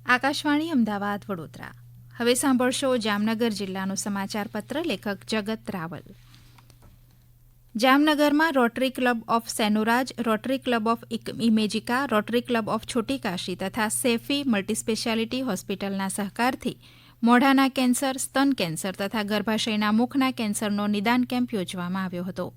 આકાશવાણી અમદાવાદ વડોદરા. હવે સાંભળશો જામનગર જિલ્લાનું સમાચાર પત્ર. લેખક જગત રાવલ. જામનગરમાં rotary club of Senuraj, rotary club of Imagica, rotary club of Chhoti Kashi તથા સેફી મલ્ટીસ્પેશિયાલિટી હોસ્પિટલના સહકારથી મોઢાના કેન્સર, સ્તન કેન્સર તથા ગર્ભાશયના મુખના કેન્સરનો નિદાન કેમ્પ યોજવામાં આવ્યો હતો.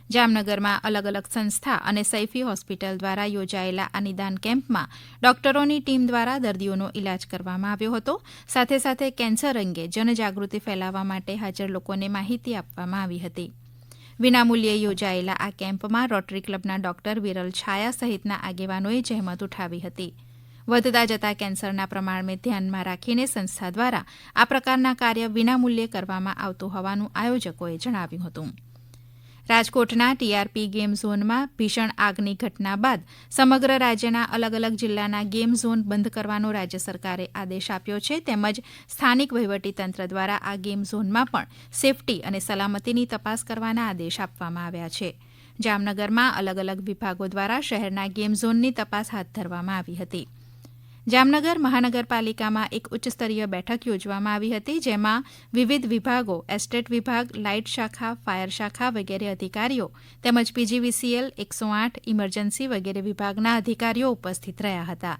જામનગરમાં અલગ અલગ સંસ્થા અને સૈફી હોસ્પિટલ દ્વારા યોજાયેલા આ નિદાન કેમ્પમાં ડોક્ટરોની ટીમ દ્વારા દર્દીઓનો ઇલાજ કરવામાં આવ્યો હતો. સાથે સાથે કેન્સર અંગે જનજાગૃતિ ફેલાવવા માટે હાજર લોકોને માહિતી આપવામાં આવી હતી. વિનામૂલ્યે યોજાયેલા આ કેમ્પમાં રોટરી ક્લબના ડોક્ટર વિરલ છાયા સહિતના આગેવાનોએ જહેમત ઉઠાવી હતી. વધતા જતા કેન્સરના પ્રમાણને ધ્યાનમાં રાખીને સંસ્થા દ્વારા આ પ્રકારના કાર્ય વિનામૂલ્યે કરવામાં આવતું હોવાનું આયોજકોએ જણાવ્યું હતું. રાજકોટના ટીઆરપી ગેમ ઝોનમાં ભીષણ આગની ઘટના બાદ સમગ્ર રાજ્યના અલગ અલગ જિલ્લાના ગેમ ઝોન બંધ કરવાનો રાજ્ય સરકારે આદેશ આપ્યો છે. તેમજ સ્થાનિક વહીવટીતંત્ર દ્વારા આ ગેમ ઝોનમાં પણ સેફટી અને સલામતીની તપાસ કરવાના આદેશ આપવામાં આવ્યા છે. જામનગરમાં અલગ અલગ વિભાગો દ્વારા શહેરના ગેમ ઝોનની તપાસ હાથ ધરવામાં આવી હતી. જામનગર મહાનગરપાલિકામાં એક ઉચ્ચસ્તરીય બેઠક યોજવામાં આવી હતી, જેમાં વિવિધ વિભાગો, એસ્ટેટ વિભાગ, લાઇટ શાખા, ફાયર શાખા વગેરે અધિકારીઓ તેમજ પીજીવીસીએલ, 108, ઇમરજન્સી વગેરે વિભાગના અધિકારીઓ ઉપસ્થિત રહ્યા હતા.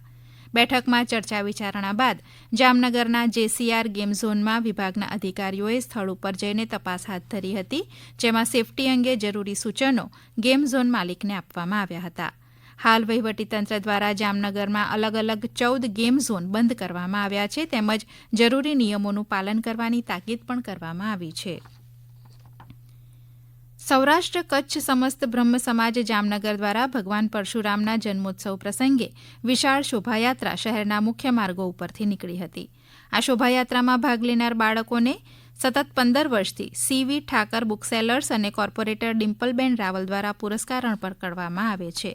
બેઠકમાં ચર્ચા વિચારણા બાદ જામનગરના જેસીઆર ગેમ ઝોનમાં વિભાગના અધિકારીઓએ સ્થળ ઉપર જઈને તપાસ હાથ ધરી હતી, જેમાં સેફટી અંગે જરૂરી સૂચનો ગેમ ઝોન માલિકને આપવામાં આવ્યા હતા. હાલ વહીવટીતંત્ર દ્વારા જામનગરમાં અલગ અલગ 14 ગેમ ઝોન બંધ કરવામાં આવ્યા છે, તેમજ જરૂરી નિયમોનું પાલન કરવાની તાકીદ પણ કરવામાં આવી છે. સૌરાષ્ટ્ર કચ્છ સમસ્ત બ્રહ્મ સમાજ જામનગર દ્વારા ભગવાન પરશુરામના જન્મોત્સવ પ્રસંગે વિશાળ શોભાયાત્રા શહેરના મુખ્ય માર્ગો ઉપરથી નીકળી હતી. આ શોભાયાત્રામાં ભાગ લેનાર બાળકોને સતત 15 વર્ષથી સીવી ઠાકર બુકસેલર્સ અને કોર્પોરેટર ડિમ્પલબેન રાવલ દ્વારા પુરસ્કાર અર્પણ કરવામાં આવે છે.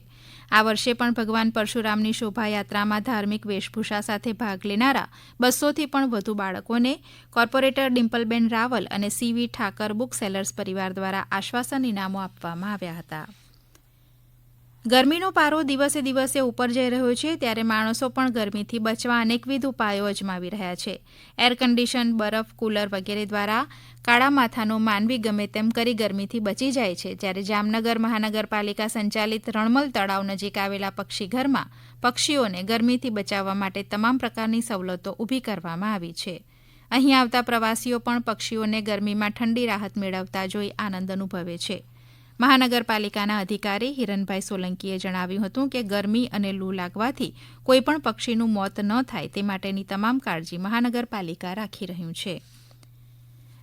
આ વર્ષે પણ ભગવાન પરશુરામની શોભાયાત્રામાં ધાર્મિક વેશભૂષા સાથે ભાગ લેનારા 200થી પણ વધુ બાળકોને કોર્પોરેટર ડિમ્પલબેન રાવલ અને સીવી ઠાકર બુકસેલર્સ પરિવાર દ્વારા આશ્વાસન ઇનામો આપવામાં આવ્યા હતા. ગરમીનો પારો દિવસે દિવસે ઉપર જઈ રહ્યો છે, ત્યારે માણસો પણ ગરમીથી બચવા અનેકવિધ ઉપાયો અજમાવી રહ્યા છે. એર કન્ડિશન, બરફ, કુલર વગેરે દ્વારા કાળા માથાનો માનવી ગમે તેમ કરી ગરમીથી બચી જાય છે. જ્યારે જામનગર મહાનગરપાલિકા સંચાલિત રણમલ તળાવ નજીક આવેલા પક્ષીઘરમાં પક્ષીઓને ગરમીથી બચાવવા માટે તમામ પ્રકારની સવલતો ઊભી કરવામાં આવી છે. અહીં આવતા પ્રવાસીઓ પણ પક્ષીઓને ગરમીમાં ઠંડી રાહત મેળવતા જોઈ આનંદ અનુભવે છે. મહાનગરપાલિકાના અધિકારી હિરણભાઈ સોલંકીએ જણાવ્યું હતું કે ગરમી અને લૂ લાગવાથી કોઈપણ પક્ષીનું મોત ન થાય તે માટેની તમામ કાળજી મહાનગરપાલિકા રાખી રહ્યું છે.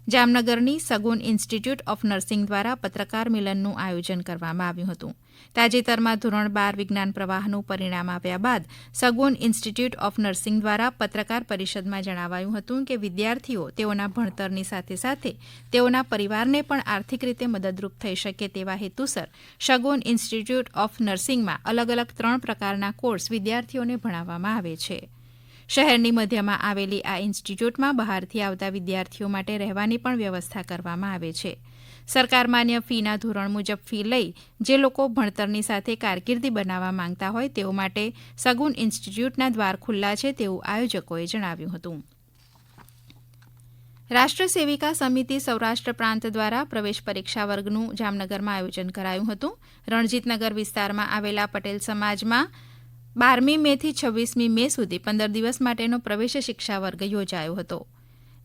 જામનગરની સગુન ઇન્સ્ટિટ્યૂટ ઓફ નર્સિંગ દ્વારા પત્રકાર મિલનનું આયોજન કરવામાં આવ્યું હતું. તાજેતરમાં ધોરણ 12 વિજ્ઞાન પ્રવાહનું પરિણામ આવ્યા બાદ સગુન ઇન્સ્ટિટ્યૂટ ઓફ નર્સિંગ દ્વારા પત્રકાર પરિષદમાં જણાવાયું હતું કે વિદ્યાર્થીઓ તેઓના ભણતરની સાથે સાથે તેઓના પરિવારને પણ આર્થિક રીતે મદદરૂપ થઈ શકે તેવા હેતુસર સગુન ઇન્સ્ટિટ્યૂટ ઓફ નર્સિંગમાં અલગ અલગ 3 પ્રકારના કોર્સ વિદ્યાર્થીઓને ભણાવવામાં આવે છે. શહેરની મધ્યમાં આવેલી આ ઇન્સ્ટિટ્યૂટમાં બહારથી આવતા વિદ્યાર્થીઓ માટે રહેવાની પણ વ્યવસ્થા કરવામાં આવે છે. સરકાર માન્ય ફીના ધોરણ મુજબ ફી લઈ જે લોકો ભણતરની સાથે કારકિર્દી બનાવવા માંગતા હોય તેઓ માટે સગુન ઇન્સ્ટિટ્યૂટના દ્વાર ખુલ્લા છે તેવું આયોજકોએ જણાવ્યું હતું. રાષ્ટ્ર સેવિકા સમિતિ સૌરાષ્ટ્ર પ્રાંત દ્વારા પ્રવેશ પરીક્ષા વર્ગનું જામનગરમાં આયોજન કરાયું હતું. રણજીતનગર વિસ્તારમાં આવેલા પટેલ સમાજમાં 12મી મેથી 26મી મે સુધી 15 દિવસ માટેનો પ્રવેશ શિક્ષા વર્ગ યોજાયો હતો.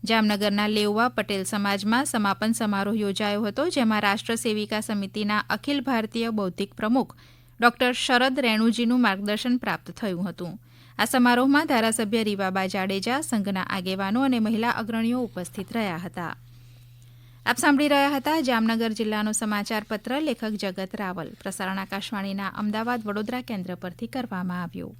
જામનગરના લેઉવા પટેલ સમાજમાં સમાપન સમારોહ યોજાયો હતો, જેમાં રાષ્ટ્ર સેવિકા સમિતિના અખિલ ભારતીય બૌદ્ધિક પ્રમુખ ડોક્ટર શરદ રેણુજીનું માર્ગદર્શન પ્રાપ્ત થયું હતું. આ સમારોહમાં ધારાસભ્ય રીવાબા જાડેજા, સંઘના આગેવાનો અને મહિલા અગ્રણીઓ ઉપસ્થિત રહ્યા હતા. આપ સાંભળી રહ્યા હતા જામનગર જિલ્લાનો સમાચાર પત્ર. લેખક જગત રાવલ. પ્રસારણ આકાશવાણીના અમદાવાદ વડોદરા કેન્દ્ર પરથી કરવામાં આવ્યું.